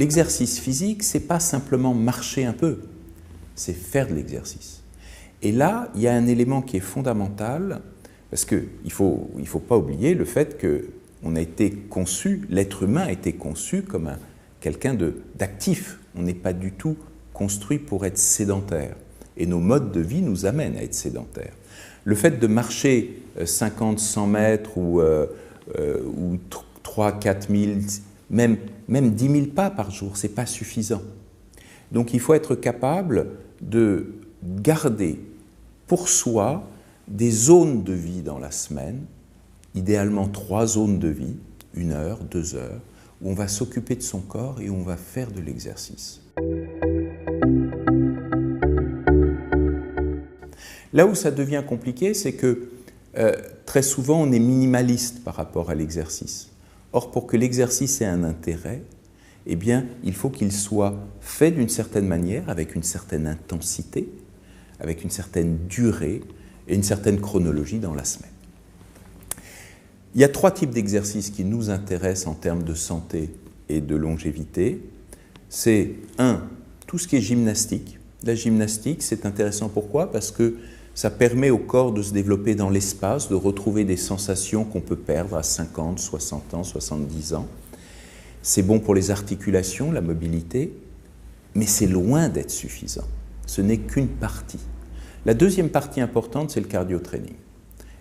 L'exercice physique, ce n'est pas simplement marcher un peu, c'est faire de l'exercice. Et là, il y a un élément qui est fondamental, parce qu'il ne faut pas oublier le fait que l'être humain a été conçu comme quelqu'un d'actif. On n'est pas du tout construit pour être sédentaire. Et nos modes de vie nous amènent à être sédentaires. Le fait de marcher 50, 100 mètres ou 3, 4 000, même 10 000 pas par jour, ce n'est pas suffisant. Donc il faut être capable de garder pour soi des zones de vie dans la semaine, idéalement 3 zones de vie, 1 heure, 2 heures, où on va s'occuper de son corps et où on va faire de l'exercice. Là où ça devient compliqué, c'est que très souvent on est minimaliste par rapport à l'exercice. Or, pour que l'exercice ait un intérêt, eh bien, il faut qu'il soit fait d'une certaine manière, avec une certaine intensité, avec une certaine durée et une certaine chronologie dans la semaine. Il y a 3 types d'exercices qui nous intéressent en termes de santé et de longévité. C'est 1, tout ce qui est gymnastique. La gymnastique, c'est intéressant pourquoi? Parce que ça permet au corps de se développer dans l'espace, de retrouver des sensations qu'on peut perdre à 50, 60 ans, 70 ans. C'est bon pour les articulations, la mobilité, mais c'est loin d'être suffisant. Ce n'est qu'une partie. La deuxième partie importante, c'est le cardio-training.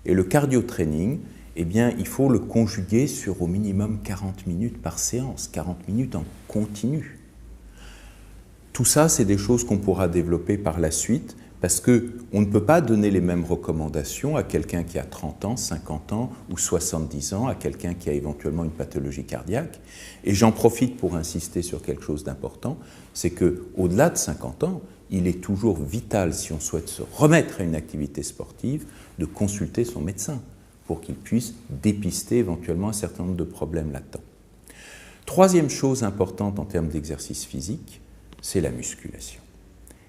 Et le cardio-training, eh bien, il faut le conjuguer sur au minimum 40 minutes par séance, 40 minutes en continu. Tout ça, c'est des choses qu'on pourra développer par la suite, parce qu'on ne peut pas donner les mêmes recommandations à quelqu'un qui a 30 ans, 50 ans ou 70 ans, à quelqu'un qui a éventuellement une pathologie cardiaque. Et j'en profite pour insister sur quelque chose d'important, c'est qu'au-delà de 50 ans, il est toujours vital, si on souhaite se remettre à une activité sportive, de consulter son médecin pour qu'il puisse dépister éventuellement un certain nombre de problèmes latents. Troisième chose importante en termes d'exercice physique, c'est la musculation.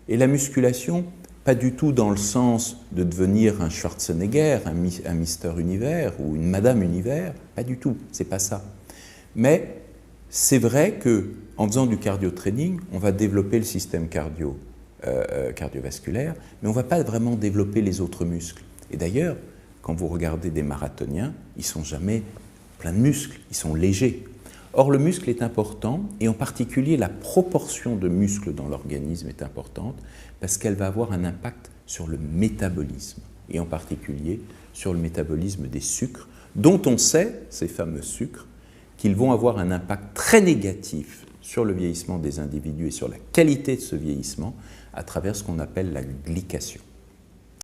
Et la musculation, pas du tout dans le sens de devenir un Schwarzenegger, un Mister Univers ou une Madame Univers, pas du tout, c'est pas ça. Mais c'est vrai qu'en faisant du cardio-training, on va développer le système cardiovasculaire, mais on ne va pas vraiment développer les autres muscles. Et d'ailleurs, quand vous regardez des marathoniens, ils ne sont jamais pleins de muscles, ils sont légers. Or, le muscle est important, et en particulier la proportion de muscles dans l'organisme est importante, parce qu'elle va avoir un impact sur le métabolisme, et en particulier sur le métabolisme des sucres, dont on sait, ces fameux sucres, qu'ils vont avoir un impact très négatif sur le vieillissement des individus et sur la qualité de ce vieillissement à travers ce qu'on appelle la glycation.